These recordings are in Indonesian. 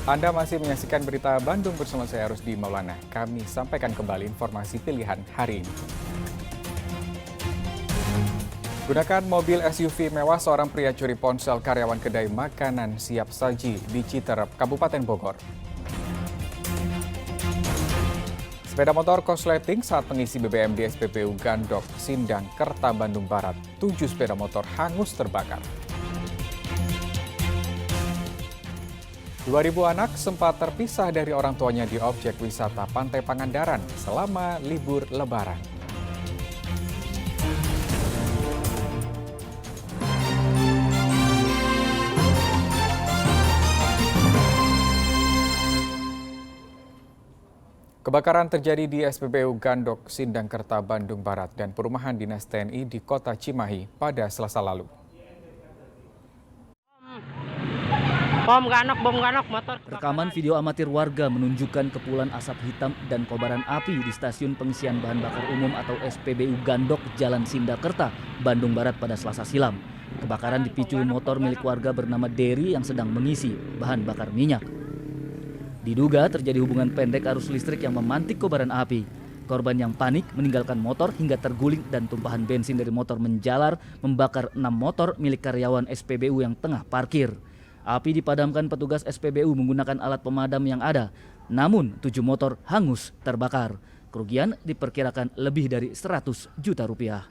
Anda masih menyaksikan berita Bandung bersama saya Rusdi Maulana. Kami sampaikan kembali informasi pilihan hari ini. Gunakan mobil SUV mewah, seorang pria curi ponsel karyawan kedai makanan siap saji di Citerep, Kabupaten Bogor. Sepeda motor korsleting saat mengisi BBM di SPBU Gandok, Sindang, Kerta, Bandung Barat. 7 sepeda motor hangus terbakar. 2.000 anak sempat terpisah dari orang tuanya di objek wisata Pantai Pangandaran selama libur Lebaran. Kebakaran terjadi di SPBU Gandok, Sindang, Kerta, Bandung Barat dan perumahan dinas TNI di Kota Cimahi pada Selasa lalu. Bom ganok motor. Rekaman video amatir warga menunjukkan kepulan asap hitam dan kobaran api di stasiun pengisian bahan bakar umum atau SPBU Gandok, Jalan Sindakerta, Bandung Barat pada Selasa silam. Kebakaran dipicu motor milik warga bernama Dery yang sedang mengisi bahan bakar minyak. Diduga terjadi hubungan pendek arus listrik yang memantik kobaran api. Korban yang panik meninggalkan motor hingga terguling dan tumpahan bensin dari motor menjalar membakar 6 motor milik karyawan SPBU yang tengah parkir. Api dipadamkan petugas SPBU menggunakan alat pemadam yang ada, namun 7 motor hangus terbakar. Kerugian diperkirakan lebih dari 100 juta rupiah.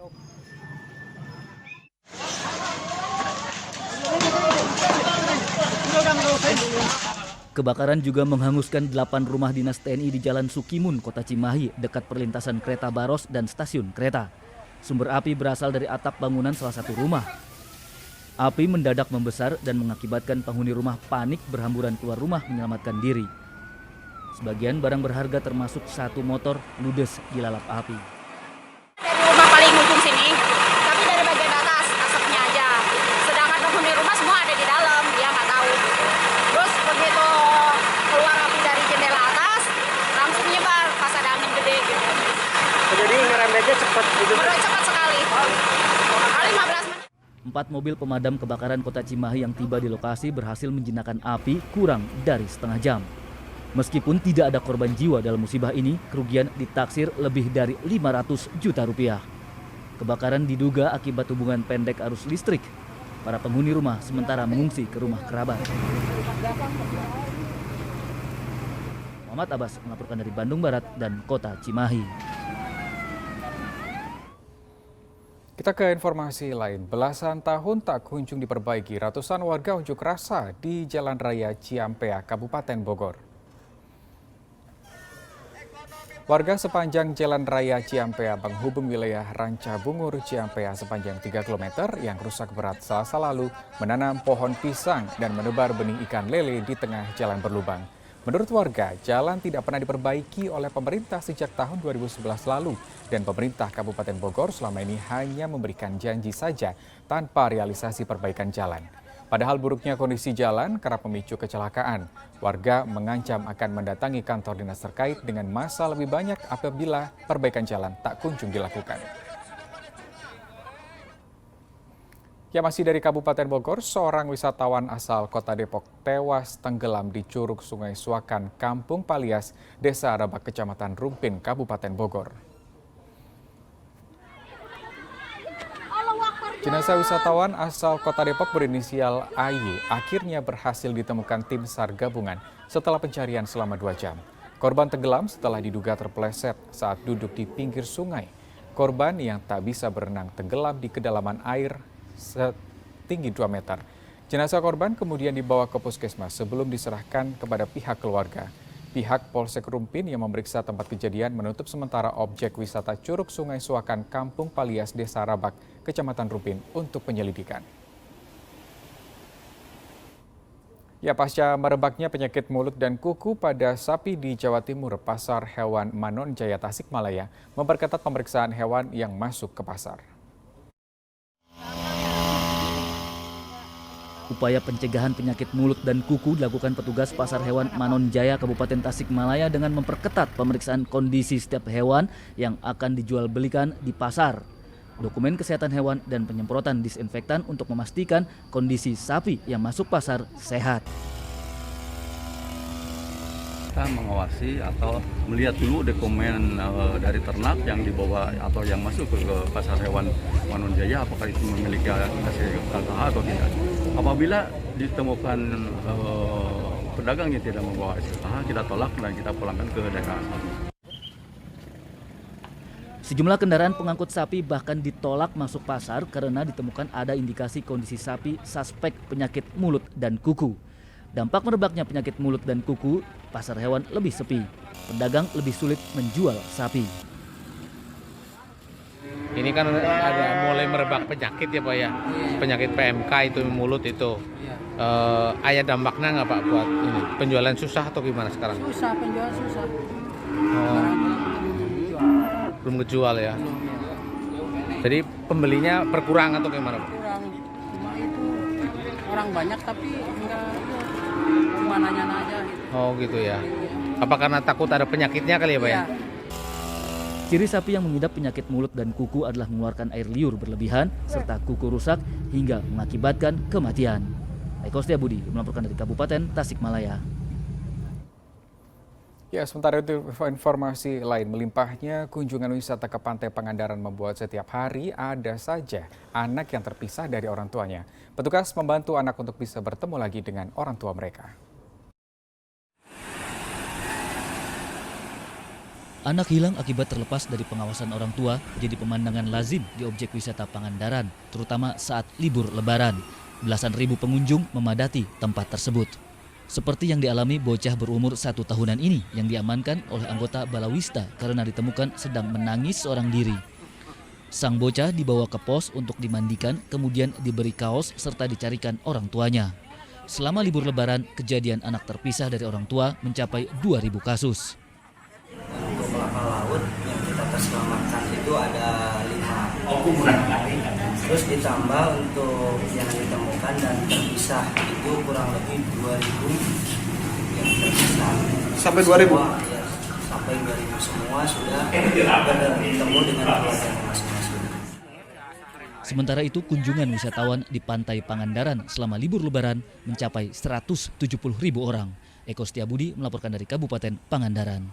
Kebakaran juga menghanguskan 8 rumah dinas TNI di Jalan Sukimun, Kota Cimahi, dekat perlintasan kereta Baros dan stasiun kereta. Sumber api berasal dari atap bangunan salah satu rumah. Api mendadak membesar dan mengakibatkan penghuni rumah panik berhamburan keluar rumah menyelamatkan diri. Sebagian barang berharga termasuk 1 motor ludes dilalap api. Dari rumah paling ujung sini, tapi dari bagian atas asapnya aja. Sedangkan penghuni rumah semua ada di dalam, dia nggak tahu. Terus begitu keluar api dari jendela atas, langsung nyebar pas ada angin gede gitu. Jadi ngerembetnya cepat gitu. Cepat sekali. Kali 15 menit. 4 mobil pemadam kebakaran Kota Cimahi yang tiba di lokasi berhasil menjinakkan api kurang dari setengah jam. Meskipun tidak ada korban jiwa dalam musibah ini, kerugian ditaksir lebih dari 500 juta rupiah. Kebakaran diduga akibat hubungan pendek arus listrik. Para penghuni rumah sementara mengungsi ke rumah kerabat. Muhammad Abbas melaporkan dari Bandung Barat dan Kota Cimahi. Kita ke informasi lain. Belasan tahun tak kunjung diperbaiki, ratusan warga unjuk rasa di Jalan Raya Ciampea, Kabupaten Bogor. Warga sepanjang Jalan Raya Ciampea penghubung wilayah Ranca Bungur Ciampea sepanjang 3 km yang rusak berat Selasa lalu menanam pohon pisang dan menebar benih ikan lele di tengah jalan berlubang. Menurut warga, jalan tidak pernah diperbaiki oleh pemerintah sejak tahun 2011 lalu dan pemerintah Kabupaten Bogor selama ini hanya memberikan janji saja tanpa realisasi perbaikan jalan. Padahal buruknya kondisi jalan kerap memicu kecelakaan. Warga mengancam akan mendatangi kantor dinas terkait dengan masa lebih banyak apabila perbaikan jalan tak kunjung dilakukan. Ya, masih dari Kabupaten Bogor, seorang wisatawan asal Kota Depok tewas tenggelam di Curug Sungai Suakan, Kampung Palias, Desa Rabak, Kecamatan Rumpin, Kabupaten Bogor. Jenazah wisatawan asal Kota Depok berinisial AY akhirnya berhasil ditemukan tim SAR gabungan setelah pencarian selama 2 jam. Korban tenggelam setelah diduga terpeleset saat duduk di pinggir sungai. Korban yang tak bisa berenang tenggelam di kedalaman air setinggi 2 meter. Jenazah korban kemudian dibawa ke puskesmas sebelum diserahkan kepada pihak keluarga. Pihak Polsek Rumpin yang memeriksa tempat kejadian menutup sementara objek wisata Curug Sungai Suakan, Kampung Palias, Desa Rabak, Kecamatan Rumpin untuk penyelidikan. Ya, pasca merebaknya penyakit mulut dan kuku pada sapi di Jawa Timur, Pasar Hewan Manon Jaya Tasikmalaya memperketat pemeriksaan hewan yang masuk ke pasar. Upaya pencegahan penyakit mulut dan kuku dilakukan petugas Pasar Hewan Manon Jaya, Kabupaten Tasikmalaya dengan memperketat pemeriksaan kondisi setiap hewan yang akan dijual belikan di pasar. Dokumen kesehatan hewan dan penyemprotan disinfektan untuk memastikan kondisi sapi yang masuk pasar sehat. kita mengawasi atau melihat dulu dokumen dari ternak yang dibawa atau yang masuk ke pasar hewan Mangunjaya, apakah itu memiliki KKH atau tidak. Apabila ditemukan pedagang yang tidak membawa SKKH, kita tolak dan kita pulangkan ke daerah asal. Sejumlah kendaraan pengangkut sapi bahkan ditolak masuk pasar karena ditemukan ada indikasi kondisi sapi suspek penyakit mulut dan kuku. Dampak merebaknya penyakit mulut dan kuku, pasar hewan lebih sepi. Pedagang lebih sulit menjual sapi. Ini kan ada mulai merebak penyakit ya Pak ya, penyakit PMK itu mulut itu. Ada dampaknya nggak Pak buat ini? Penjualan susah atau gimana sekarang? Susah, penjual susah. Belum kejual ya. Jadi pembelinya berkurang atau gimana Pak? Kurang, cuma itu orang banyak tapi enggak, cuma nanya aja gitu. Oh gitu ya. Apa karena takut ada penyakitnya kali ya Pak ya? Iya. Ciri sapi yang mengidap penyakit mulut dan kuku adalah mengeluarkan air liur berlebihan serta kuku rusak hingga mengakibatkan kematian. Eko Setiabudi melaporkan dari Kabupaten Tasikmalaya. Ya, sementara itu informasi lain, melimpahnya kunjungan wisata ke Pantai Pangandaran membuat setiap hari ada saja anak yang terpisah dari orang tuanya. Petugas membantu anak untuk bisa bertemu lagi dengan orang tua mereka. Anak hilang akibat terlepas dari pengawasan orang tua jadi pemandangan lazim di objek wisata Pangandaran, terutama saat libur Lebaran. Belasan ribu pengunjung memadati tempat tersebut. Seperti yang dialami bocah berumur 1 tahunan ini yang diamankan oleh anggota Balawista karena ditemukan sedang menangis seorang diri. Sang bocah dibawa ke pos untuk dimandikan, kemudian diberi kaos serta dicarikan orang tuanya. Selama libur Lebaran, kejadian anak terpisah dari orang tua mencapai 2.000 kasus. Untuk kelapa laut yang kita terselamatkan itu ada 5. Terus ditambah untuk yang ditemukan dan terpisah itu kurang lebih 2.000 yang terpisah. Sampai 2.000? Semua, ya, sampai 2.000 semua sudah bertemu dengan keluarga masing-masing. Sementara itu, kunjungan wisatawan di Pantai Pangandaran selama libur Lebaran mencapai 170.000 orang. Eko Setiabudi melaporkan dari Kabupaten Pangandaran.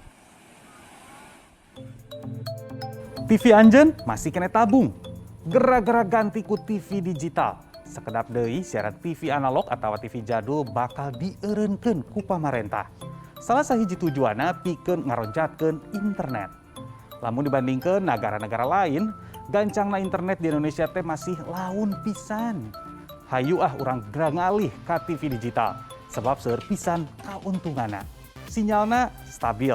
TV Anjen masih kena tabung. Gara-gara ganti ku TV digital. Sekedap deui siaran TV analog atau TV jadul bakal dieureunkeun ku pamarentah. Salah sahiji tujuanna pikeun ngaronjatkeun internet. Lamun dibandingkeun negara-negara lain, gancangna internet di Indonesia teh masih laun pisan. Hayu urang ngalih ka TV digital sebab seueur pisan kauntunganna. Sinyalna stabil,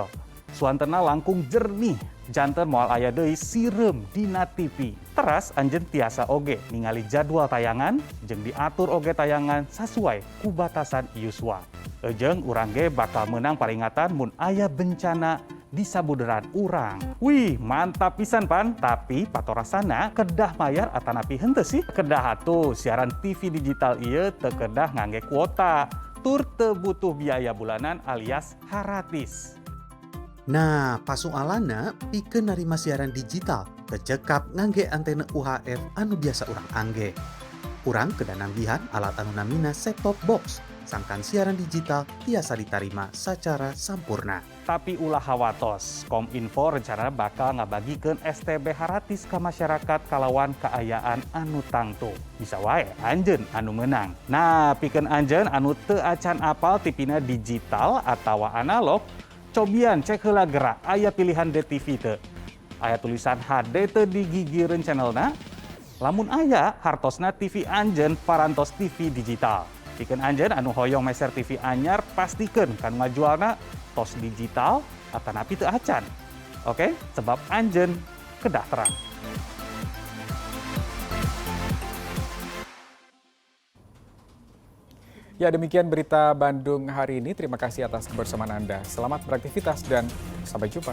suantena langkung jernih, janten moal aya deui sirem dina TV. Teras anjeun tiasa oge ningali jadwal tayangan jeung diatur oge tayangan sesuai ku batasan yuswa. Ejeung urang ge bakal meunang paringatan mun aya bencana di sabuderan urang. Wih, mantap pisan pan, tapi patorasana kedah mayar atanapi henteu sih? Kedah atuh siaran TV digital ieu teu kedah ngangge kuota, tur teu butuh biaya bulanan alias haratis. Nah, pasoalanna pikeun narima siaran digital kecekap ngangge antena UHF anu biasa urang angge. Urang kedah nambihan alat anu namina set-top box, sangkan siaran digital tiasa ditarima secara sampurna. Tapi ulah hawatos, Kominfo rencana bakal ngabagikeun STB haratis ka masyarakat kalawan kaayaan anu tangtu. Bisa wae anjeun anu meunang. Nah, pikeun anjeun anu teu acan apal tipina digital atawa analog, cobian cek heula gerak aya pilihan DTV teu. Aya tulisan HD teu di gigireun channelna. Lamun aya hartosna TV anjeun parantos TV digital. Pikeun anjeun anu hoyong meser TV anyar pastikeun kan ngajualna tos digital atanapi teu acan. Oke, sebab anjeun kedah terang. Ya, demikian berita Bandung hari ini. Terima kasih atas kebersamaan Anda. Selamat beraktivitas dan sampai jumpa.